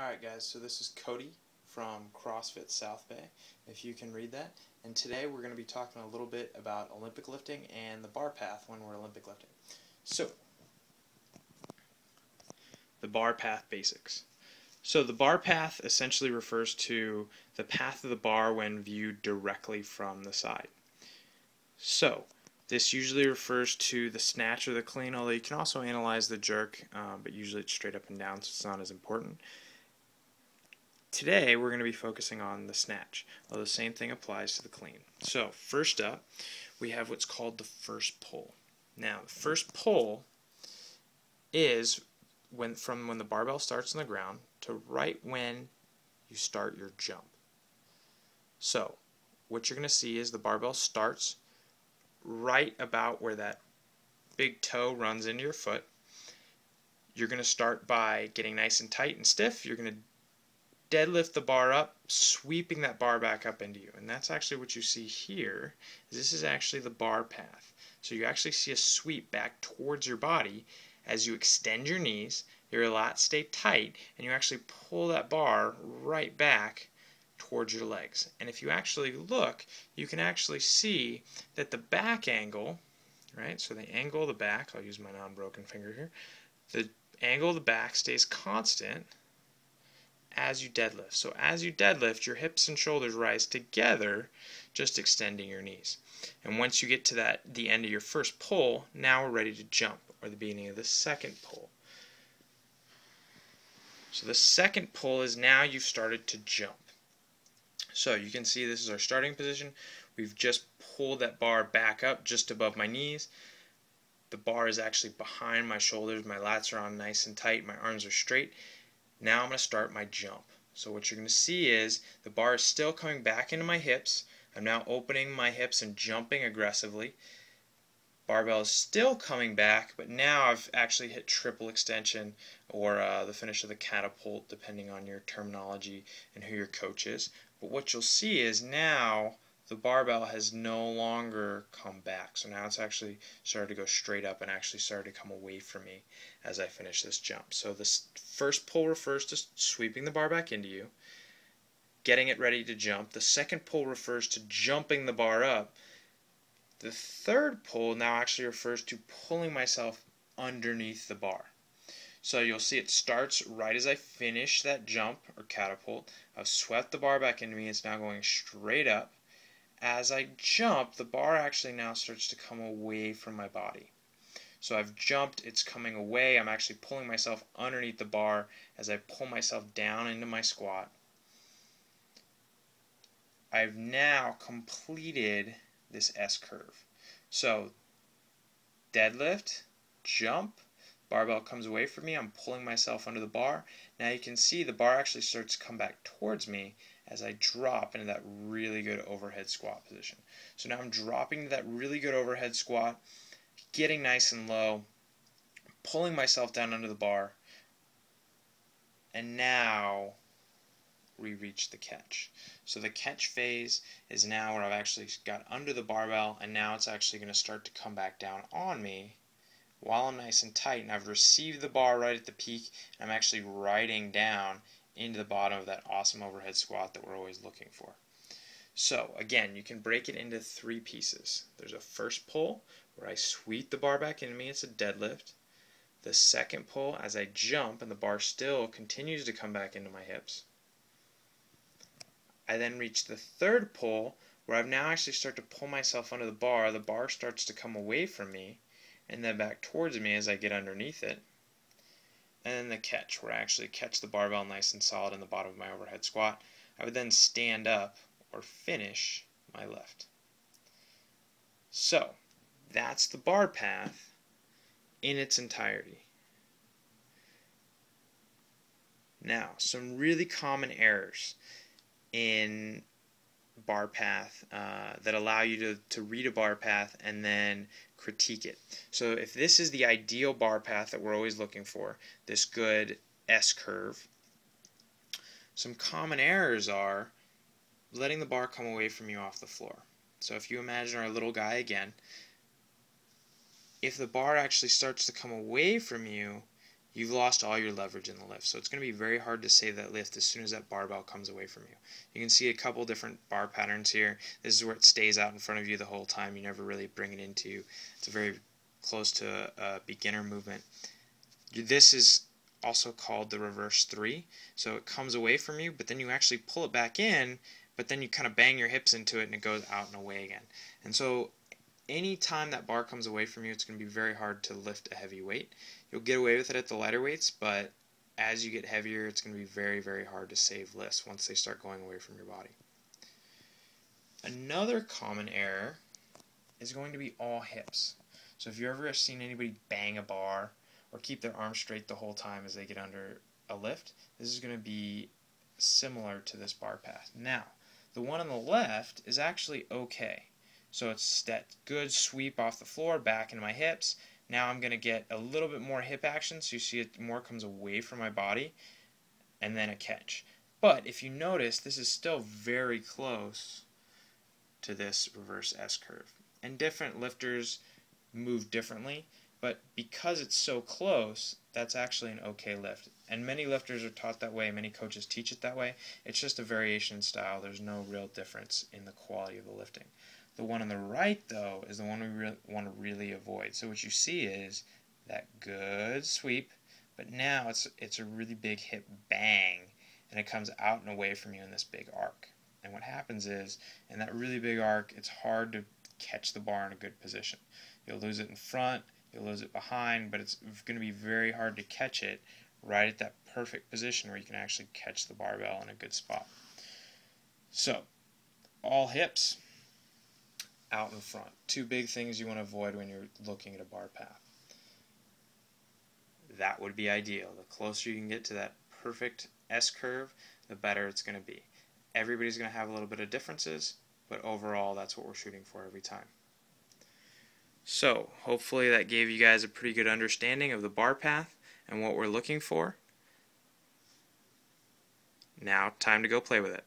Alright guys, so this is Cody from CrossFit South Bay, if you can read that. And today we're going to be talking a little bit about Olympic lifting and the bar path when we're Olympic lifting. So, the bar path basics. So the bar path essentially refers to the path of the bar when viewed directly from the side. So, this usually refers to the snatch or the clean, although you can also analyze the jerk, but usually it's straight up and down, so it's not as important. Today we're going to be focusing on the snatch, although the same thing applies to the clean. So first up, we have what's called the first pull. Now the first pull is from when the barbell starts on the ground to right when you start your jump. So what you're going to see is the barbell starts right about where that big toe runs into your foot. You're going to start by getting nice and tight and stiff. You're going to deadlift the bar up, sweeping that bar back up into you. And that's actually what you see here. This is actually the bar path. So you actually see a sweep back towards your body as you extend your knees, your lats stay tight, and you actually pull that bar right back towards your legs. And if you actually look, you can actually see that the back angle, right, so the angle of the back, I'll use my non-broken finger here, the angle of the back stays constant as you deadlift. So as you deadlift, your hips and shoulders rise together, just extending your knees. And once you get to the end of your first pull, now we're ready to jump, or the beginning of the second pull. So the second pull is now you've started to jump. So you can see this is our starting position. We've just pulled that bar back up just above my knees. The bar is actually behind my shoulders. My lats are on nice and tight. My arms are straight. Now I'm going to start my jump. So what you're going to see is the bar is still coming back into my hips. I'm now opening my hips and jumping aggressively. Barbell is still coming back, but now I've actually hit triple extension, or the finish of the catapult, depending on your terminology and who your coach is. But what you'll see is now the barbell has no longer come back. So now it's actually started to go straight up and actually started to come away from me as I finish this jump. So this first pull refers to sweeping the bar back into you, getting it ready to jump. The second pull refers to jumping the bar up. The third pull now actually refers to pulling myself underneath the bar. So you'll see it starts right as I finish that jump or catapult. I've swept the bar back into me. It's now going straight up. As I jump, the bar actually now starts to come away from my body. So I've jumped, it's coming away. I'm actually pulling myself underneath the bar as I pull myself down into my squat. I've now completed this S curve. So deadlift, jump, barbell comes away from me, I'm pulling myself under the bar. Now you can see the bar actually starts to come back towards me as I drop into that really good overhead squat position. So now I'm dropping to that really good overhead squat, getting nice and low, pulling myself down under the bar, and now we reach the catch. So the catch phase is now where I've actually got under the barbell, and now it's actually going to start to come back down on me while I'm nice and tight, and I've received the bar right at the peak, and I'm actually riding down into the bottom of that awesome overhead squat that we're always looking for. So again, you can break it into three pieces. There's a first pull where I sweep the bar back into me, it's a deadlift. The second pull as I jump and the bar still continues to come back into my hips. I then reach the third pull where I've now actually started to pull myself under the bar starts to come away from me and then back towards me as I get underneath it. And then the catch, where I actually catch the barbell nice and solid in the bottom of my overhead squat. I would then stand up or finish my lift. So, that's the bar path in its entirety. Now, some really common errors in bar path that allow you to read a bar path and then critique it. So if this is the ideal bar path that we're always looking for, this good S curve, some common errors are letting the bar come away from you off the floor. So if you imagine our little guy again, if the bar actually starts to come away from you, you've lost all your leverage in the lift. So it's going to be very hard to save that lift as soon as that barbell comes away from you. You can see a couple different bar patterns here. This is where it stays out in front of you the whole time. You never really bring it into you. It's very close to a beginner movement. This is also called the reverse 3. So it comes away from you, but then you actually pull it back in, but then you kind of bang your hips into it and it goes out and away again. And so any time that bar comes away from you, it's going to be very hard to lift a heavy weight. You'll get away with it at the lighter weights, but as you get heavier, it's going to be very, very hard to save lifts once they start going away from your body. Another common error is going to be all hips. So if you've ever seen anybody bang a bar or keep their arms straight the whole time as they get under a lift, this is going to be similar to this bar path. Now, the one on the left is actually okay. So it's that good sweep off the floor, back into my hips. Now I'm going to get a little bit more hip action, so you see it more comes away from my body, and then a catch. But if you notice, this is still very close to this reverse S curve. And different lifters move differently, but because it's so close, that's actually an okay lift. And many lifters are taught that way, many coaches teach it that way. It's just a variation in style. There's no real difference in the quality of the lifting. The one on the right, though, is the one we want to really avoid. So what you see is that good sweep, but now it's a really big hip bang, and it comes out and away from you in this big arc. And what happens is, in that really big arc, it's hard to catch the bar in a good position. You'll lose it in front, you'll lose it behind, but it's going to be very hard to catch it right at that perfect position where you can actually catch the barbell in a good spot. So, all hips, out in front. Two big things you want to avoid when you're looking at a bar path. That would be ideal. The closer you can get to that perfect S curve, the better it's going to be. Everybody's going to have a little bit of differences, but overall that's what we're shooting for every time. So, hopefully that gave you guys a pretty good understanding of the bar path and what we're looking for. Now, time to go play with it.